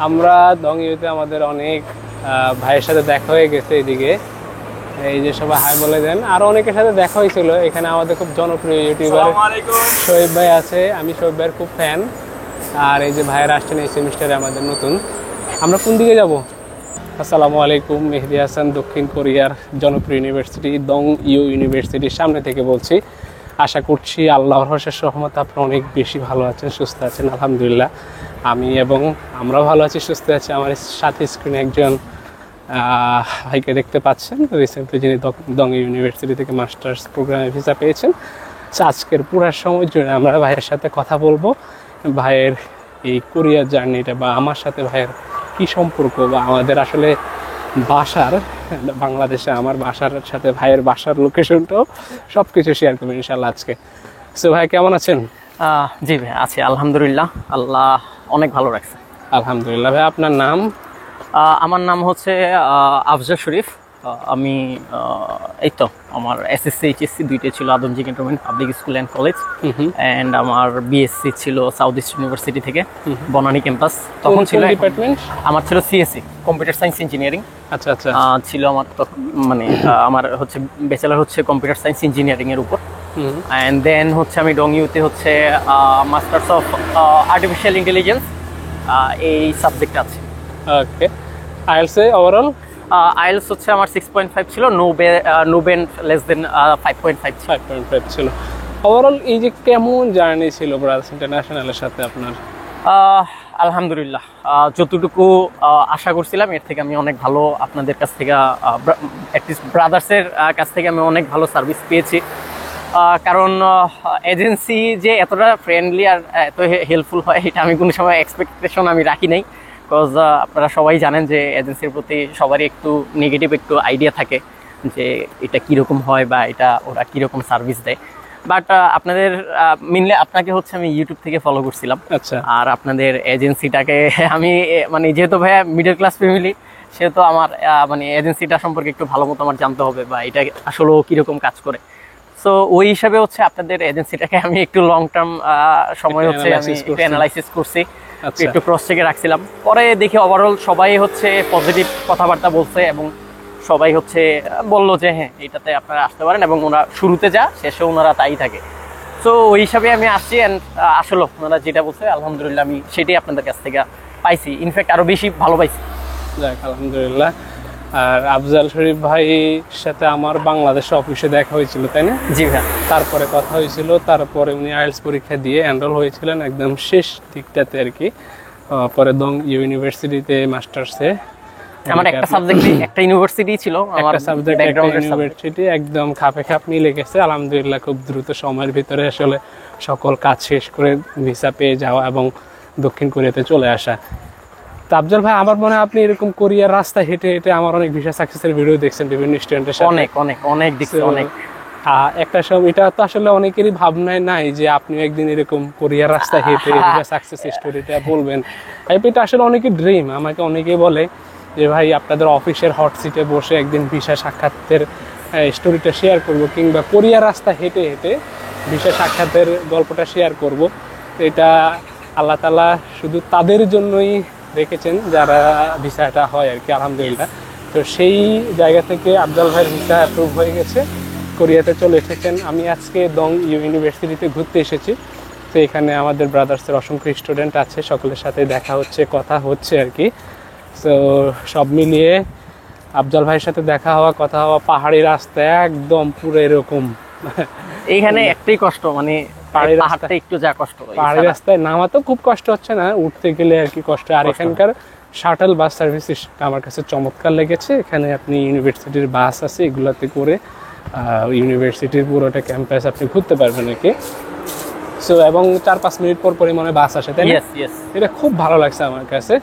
আমরা দংইউতে আমাদের অনেক ভাইয়ের সাথে দেখা হয়ে গেছে এদিকে, এই যে সবাই হাই বলে দেন। আরো অনেকের সাথে দেখা হয়েছিল। এখানে আমাদের খুব জনপ্রিয় ইউটিউবার শোয়েব ভাই আছে, আমি শোয়েব ভাইয়ের খুব ফ্যান। আর এই যে ভাইয়েরা আসছেন এই সেমিস্টারে আমাদের নতুন। আমরা কোন দিকে যাব? আসসালামু আলাইকুম, মেহেদি হাসান দক্ষিণ কোরিয়ার জনপ্রিয় ইউনিভার্সিটি দং ইউ ইউনিভার্সিটির সামনে থেকে বলছি। আশা করছি আল্লাহর অশেষ রহমতে আপনারা অনেক বেশি ভালো আছেন, সুস্থ আছেন। আলহামদুলিল্লাহ আমি এবং আমরাও ভালো আছি, সুস্থ আছি। আমার সাথে স্ক্রিনে একজন ভাইকে দেখতে পাচ্ছেন, রিসেন্টলি যিনি দং ইউনিভার্সিটি থেকে মাস্টার্স প্রোগ্রামে ভিসা পেয়েছেন। আজকের পুরো সময় জুড়ে আমরা ভাইয়ের সাথে কথা বলবো, ভাইয়ের এই কোরিয়া জার্নিটা বা আমার সাথে ভাইয়ের কী সম্পর্ক, বা আমাদের আসলে বাসার বাংলাদেশে আমার বাসার সাথে ভাইয়ের বাসার লোকেশনটাও সব কিছু শেয়ার করবেন ইনশাল্লাহ আজকে। সো ভাই কেমন আছেন? জি ভাই আছি আলহামদুলিল্লাহ, আল্লাহ অনেক ভালো রাখছে। আলহামদুলিল্লাহ। ভাই আপনার নাম? আমার নাম হচ্ছে আফজাল শরীফ। আমি এই তো আমার এসএসসি এইচএসসি দুইটাই ছিল Adamjee cantonment public school and college, and আমার বিএসসি ছিল সাউথ ইস্ট ইউনিভার্সিটি থেকে বনানী ক্যাম্পাস। তখন ছিল ডিপার্টমেন্ট আমার ছিল সিএসসি কম্পিউটার সায়েন্স ইঞ্জিনিয়ারিং। আচ্ছা আচ্ছা ছিল আমার তখন, মানে আমার হচ্ছে ব্যাচেলার হচ্ছে কম্পিউটার সায়েন্স ইঞ্জিনিয়ারিং এর উপর। অ্যান্ড দেন হচ্ছে আমি ডংইউতে হচ্ছে মাস্টার্স অফ আর্টিফিশিয়াল ইন্টেলিজেন্স এই সাবজেক্ট আছে। ওকে। আইএলস এ ওভারঅল? আইএলস হচ্ছে আমার 6.5 ছিল, নোবেন লেস দেন 5.5 ছিল। ওভারঅল এই যে কেমন জার্নি ছিল ব্রাদার্স ইন্টারন্যাশনালের সাথে আপনার? আলহামদুলিল্লাহ যতটুকু আশা করছিলাম এর থেকে আমি অনেক ভালো আপনাদের কাছ থেকে, অ্যাটলিস্ট ব্রাদার্সের কাছ থেকে আমি অনেক ভালো সার্ভিস পেয়েছি। কারণ এজেন্সি যে এতটা ফ্রেন্ডলি আর এত হেল্পফুল হয় এটা আমি কোনো সময় এক্সপেকটেশন আমি রাখি নাই। বিকজ আপনারা সবাই জানেন যে এজেন্সির প্রতি সবারই একটু নেগেটিভ একটু আইডিয়া থাকে যে এটা কীরকম হয় বা এটা ওরা কীরকম সার্ভিস দেয়। বাট আপনাদের মেনলি আপনাকে হচ্ছে আমি ইউটিউব থেকে ফলো করছিলাম। আচ্ছা। আর আপনাদের এজেন্সিটাকে আমি মানে যেহেতু ভাইয়া মিডল ক্লাস ফ্যামিলি, সেহেতু আমার মানে এজেন্সিটা সম্পর্কে একটু ভালো মতো আমার জানতে হবে বা এটা আসলেও কীরকম কাজ করে। সো ওই হিসাবে হচ্ছে আপনাদের এজেন্সিটাকে আমি একটু লং টার্ম সময় হচ্ছে আমি অ্যানালাইসিস করছি, একটু ক্রস চেকে রাখছিলাম। পরে দেখি ওভারঅল সবাই হচ্ছে পজিটিভ কথাবার্তা বলছে এবং সবাই হচ্ছে বললো যে হ্যাঁ এটাতে আপনারা আসতে পারেন, এবং ওরা শুরুতে যা শেষে ওনারা তাই থাকে। সো ওই হিসাবে আমি আসছি, অ্যান্ড আসলে ওনারা যেটা বলছে আলহামদুলিল্লাহ আমি সেটাই আপনাদের কাছ থেকে পাইছি, ইনফ্যাক্ট আরও বেশি ভালো পাইছি। যাক আলহামদুলিল্লাহ। আর আফজাল শরীফ ভাইয়ের সাথে আমার বাংলাদেশ অফিসে দেখা হয়েছিল, তাই না? জি ভাই। তারপরে কথা হয়েছিল, তারপরে উনি আইএলস পরীক্ষা দিয়ে এনরোল হয়েছিলেন একদম শেষ দিকটাতে আর কি। পরে দং ইউনিভার্সিটিতে মাস্টার্সে আমার একটা সাবজেক্ট একটা ইউনিভার্সিটি ছিল, আমার সাবজেক্ট ইউনিভার্সিটি একদম খাপে খাপ মিলে গেছে আলহামদুলিল্লাহ। খুব দ্রুত সময়ের ভিতরে আসলে সকল কাজ শেষ করে ভিসা পেয়ে যাওয়া এবং দক্ষিণ কোরিয়াতে চলে আসা। আফজাল ভাই, আমার মনে হয় আপনি এরকম কোরিয়ার রাস্তা হেঁটে হেঁটে আমার অনেক ভিসা সাকসেসের ভিডিও দেখছেন বিভিন্ন স্টুডেন্টের সাথে। অনেক অনেক অনেক দেখছি অনেক। একটা সময় এটা তো আসলে অনেকেরই ভাবনায় নাই যে আপনি একদিন এরকম কোরিয়ার রাস্তা হেঁটে ভিসা সাকসেস স্টোরিটা বলবেন। এটা আসলে অনেকের ড্রিম। আমাকে অনেকেই বলে যে ভাই আপনাদের অফিসের হট সিটে বসে একদিন ভিসা সাক্ষাতের স্টোরিটা শেয়ার করব, কিংবা কোরিয়ার রাস্তা হেঁটে হেঁটে ভিসা সাক্ষাতের গল্পটা শেয়ার করব। এটা আল্লাহ তাআলা শুধু তাদের জন্যই রেখেছেন যারা ভিসাটা হয় আর কি, আলহামদুলিল্লাহ। তো সেই জায়গা থেকে আফজাল ভাইয়ের ভিসা অ্যাপ্রুভ হয়ে গেছে, কোরিয়াতে চলে এসেছেন। আমি আজকে দং ইউনিভার্সিটিতে ঘুরতে এসেছি। তো এখানে আমাদের ব্রাদার্সের অসংখ্য স্টুডেন্ট আছে, সকলের সাথে দেখা হচ্ছে, কথা হচ্ছে আর কি। তো সব মিলিয়ে আফজাল ভাইয়ের সাথে দেখা হওয়া, কথা হওয়া, পাহাড়ি রাস্তা একদম পুরো এরকম। এইখানে একটাই কষ্ট, মানে পাহাড়টা একটু যা কষ্ট, পাহাড়ি রাস্তায় নামা তো খুব কষ্ট হচ্ছে না, উঠতে গেলে আর কি কষ্ট। আর এখানকার শাটল বাস সার্ভিস আমার কাছে চমৎকার লেগেছে। এখানে আপনি ইউনিভার্সিটির বাস আছে, এগুলাতে করে ইউনিভার্সিটির পুরোটা ক্যাম্পাস আপনি ঘুরতে পারবেন আর কি। সো এবং 4-5 মিনিট পর পরে মনে বাস আসে, তাই না? এটা খুব ভালো লাগছে আমার কাছে।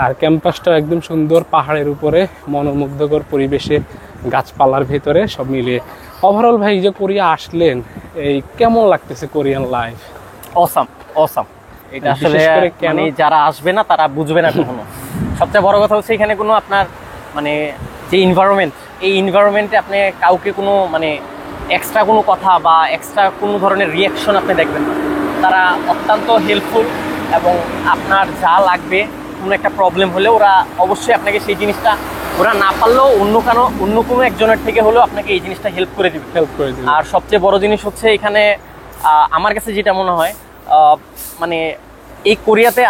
আর ক্যাম্পাসটা একদম সুন্দর, পাহাড়ের উপরে মনোমুগ্ধকর পরিবেশে, গাছপালার ভেতরে সব মিলিয়ে। ওভারঅল ভাই যে কোরিয়া আসলেন, এই কেমন লাগতেছে কোরিয়ান লাইফ? Awesome awesome. এটা আসলে মানে যারা আসবে না তারা বুঝবে না কখনো। সবচেয়ে বড় কথা হচ্ছে এখানে কোনো আপনার মানে যে এনভায়রনমেন্ট, এই এনভায়রনমেন্টে আপনি কাউকে কোনো মানে এক্সট্রা কোনো কথা বা এক্সট্রা কোনো ধরনের রিয়াকশন আপনি দেখবেন না। তারা অত্যন্ত হেল্পফুল এবং আপনার যা লাগবে কোনো একটা প্রবলেম হলে ওরা অবশ্যই আপনাকে সেই জিনিসটা, ওরা না পারলেও অন্য কোনো একজনের থেকে হলেও আপনাকে এই জিনিসটা হেল্প করে দিবে। আর সবচেয়ে বড় জিনিস হচ্ছে এখানে আমার কাছে যেটা মনে হয়, মানে এই কোরিয়াতে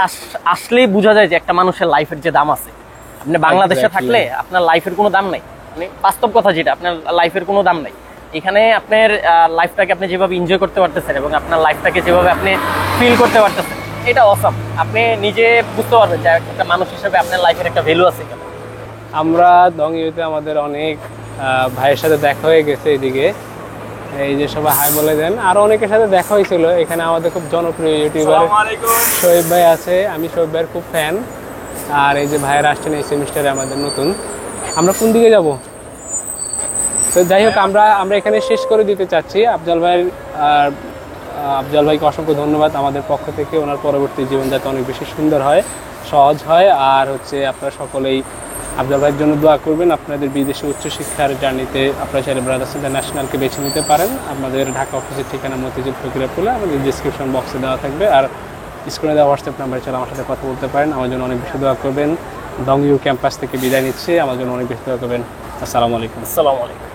আসলেই বোঝা যায় যে একটা মানুষের লাইফের যে দাম আছে। আপনি বাংলাদেশে থাকলে আপনার লাইফের কোনো দাম নাই, মানে বাস্তব কথা যেটা, আপনার লাইফের কোনো দাম নাই। এখানে আপনার লাইফটাকে আপনি যেভাবে এনজয় করতে পারতেছেন এবং আপনার লাইফটাকে যেভাবে আপনি ফিল করতে পারতেছেন, এটা অসাম। আপনি নিজে বুঝতে পারবেন যে একটা মানুষ হিসেবে আপনার লাইফের একটা ভ্যালু আছে এখানে। আমরা দংইউতে আমাদের অনেক ভাইয়ের সাথে দেখা হয়ে গেছে এদিকে, এই যে সবাই হাই বলে দেন। আরো অনেকের সাথে দেখা হয়েছিল। এখানে আমাদের খুব জনপ্রিয় ইউটিউবার শোয়েব ভাই আছে, আমি শোয়েব ভাইয়ের খুব ফ্যান। আর এই যে ভাইয়েরা আসছেন এই সেমিস্টারে আমাদের নতুন। আমরা কোন দিকে যাব? তো যাই হোক, আমরা এখানে শেষ করে দিতে চাচ্ছি। আফজাল ভাইকে অসংখ্য ধন্যবাদ আমাদের পক্ষ থেকে। ওনার পরবর্তী জীবন যাতে অনেক বেশি সুন্দর হয়, সহজ হয়। আর হচ্ছে আপনারা সকলেই আফজাল ভাইয়ের জন্য দোয়া করবেন। আপনাদের বিদেশে উচ্চশিক্ষার জার্নিতে আপনারা চাইলে ব্রাদার্স ইন্টারন্যাশনালকে বেছে নিতে পারেন। আমাদের ঢাকা অফিসের ঠিকানা মতিঝিল ফকিরাপুলে, আমাদের ডিসক্রিপশন বক্সে দেওয়া থাকবে। আর স্ক্রিনে দেওয়া হোয়াটসঅ্যাপ নাম্বারে চলে আমার সাথে কথা বলতে পারেন। আমার জন্য অনেক বেশি দোয়া করবেন। দংইউ ক্যাম্পাস থেকে বিদায় নিচ্ছে, আমার জন্য অনেক বেশি দোয়া করবেন। আসসালামু আলাইকুম। আসসালামু আলাইকুম।